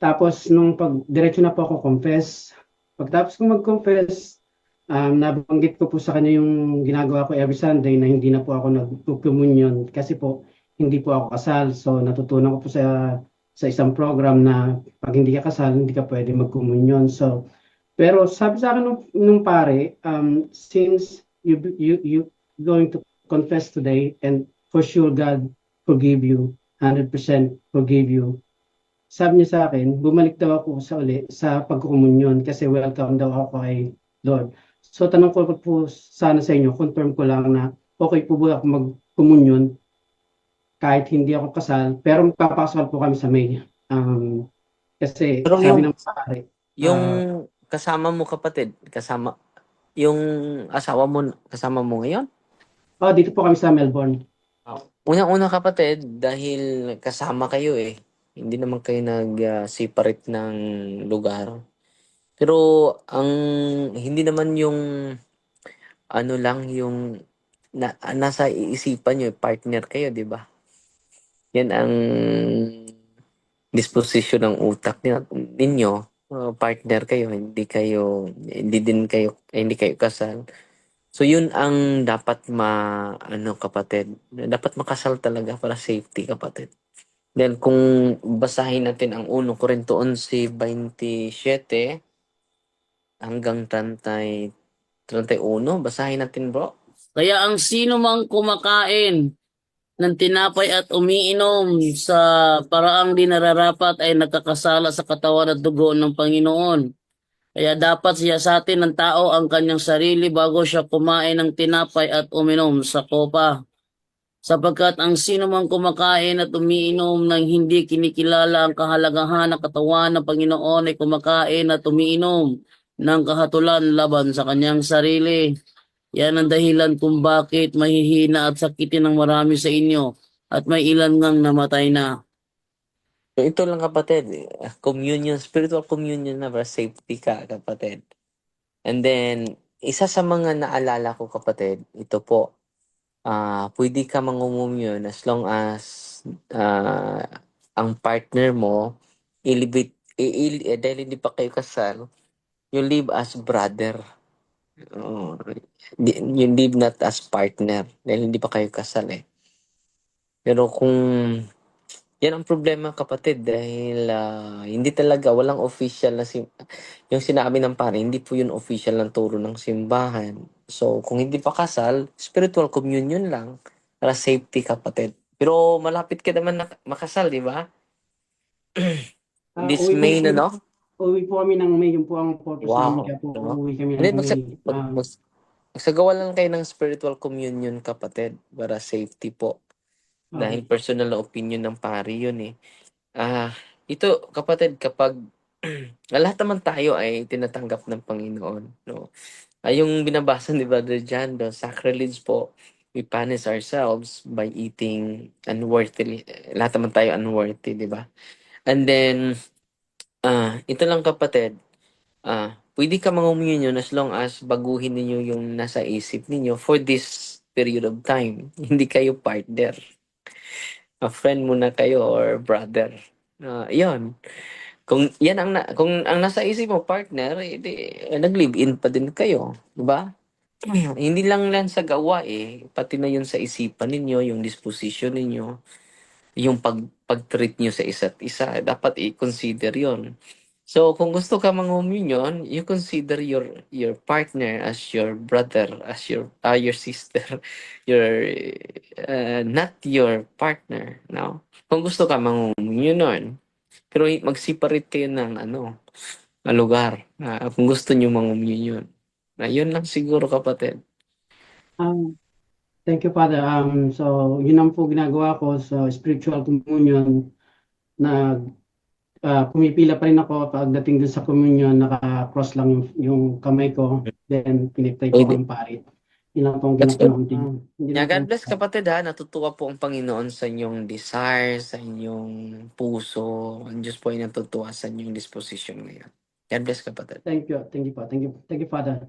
Tapos nung diretso na po ako confess, pagtapos ko mag-confess, nabanggit ko po sa kanya yung ginagawa ko every Sunday na hindi na po ako nag-communion kasi po hindi po ako kasal. So natutunan ko po sa isang program na pag hindi ka kasal, hindi ka pwede mag-communion. So pero sabi sa akin nung pare, since you going to confess today and for sure God forgive you, 100% forgive you. Sabi niya sa akin, bumalik daw ako sa pagkukumunyon kasi welcome daw ako kay Lord. So tanong ko po sana sa inyo, confirm ko lang na okay po ba ako magkumunyon kahit hindi ako kasal, pero magpapakasal po kami sa May. Kasi Pero sabi ng pare, yung kasama mo kapatid, yung asawa mo, kasama mo ngayon? dito po kami sa Melbourne. Unang-una kapatid, dahil kasama kayo eh. Hindi naman kayo nag-separate ng lugar. Pero ang hindi naman yung ano lang yung nasa iisipan nyo, partner kayo, di ba? Yan ang disposition ng utak ninyo. Partner kayo, hindi kayo kasal. So yun ang dapat ano kapatid, dapat makasal talaga para safety kapatid. Then kung basahin natin ang 1 Corinto 11:27 hanggang 31, basahin natin bro. Kaya ang sino mang kumakain ng tinapay at umiinom sa paraang di nararapat ay nagkakasala sa katawan at dugo ng Panginoon. Kaya dapat siyasatin ng tao ang kanyang sarili bago siya kumain ng tinapay at uminom sa kopa. Sapagkat ang sino mang kumakain at umiinom ng hindi kinikilala ang kahalagahan ng katawan ng Panginoon ay kumakain at umiinom ng kahatulan laban sa kanyang sarili. Yan ang dahilan kung bakit mahihina at sakitin ng marami sa inyo at may ilan ngang namatay na. Ito lang kapatid, communion, spiritual communion na para safety ka kapatid. And then, isa sa mga naalala ko kapatid, ito po, pwede ka mangungumyon as long as ang partner mo, dahil hindi pa kayo kasal, you live as brother. Oh, you live not as partner dahil hindi pa kayo kasal eh. Pero kung yan ang problema kapatid dahil hindi talaga walang official na yung sinabi ng pare, hindi po yun official ng turo ng simbahan. So kung hindi pa kasal, spiritual communion lang para safety kapatid. Pero malapit ka naman na makasal, di ba? This Uwi po May na, kami, no? uwi po kami ng May, yun po ang purpose namin, Wow. kaya po No? uwi kami Hindi, ng May. magsagawa lang kayo ng spiritual communion kapatid para safety po. Dahil Okay. personal na opinion ng pari yun eh. Ito kapatid, kapag lahat naman tayo ay tinatanggap ng Panginoon, no? Yung binabasa ni Brother John, the sacrilege po, we punish ourselves by eating unworthily. Lahat naman tayo unworthy, di ba? And then, ito lang kapatid, pwede ka mga as long as baguhin ninyo yung nasa isip ninyo for this period of time. Hindi kayo partner. A friend muna kayo or brother. Yon. Kung yan kung ang nasa isip mo partner, nag-live-in pa din kayo, 'di ba? Hindi lang sa gawa eh, pati na yun sa isipan ninyo, yung disposition ninyo, yung pag-treat nyo sa isa't isa, dapat i-consider yon. So, kung gusto ka mang-communion, you consider your partner as your brother, as your sister, your not your partner, no? Kung gusto ka mang-communion, pero mag-separate kayo ng na lugar. Kung gusto niyo mang-communion. Yun lang siguro kapatid. Um, Thank you, Father. So, yun ang po ginagawa ko sa spiritual communion na pumipila pa rin ako pagdating dun sa communion, naka-cross lang yung kamay ko, then pinipray ko Pwede. ang pari. Yun lang po ang That's good. yun Yeah, lang po. God bless kapatid ha. Natutuwa po ang Panginoon sa inyong desire, sa inyong puso. Ang Diyos po ay natutuwa sa inyong disposition ngayon. God bless kapatid. Thank you po. Thank you, Father.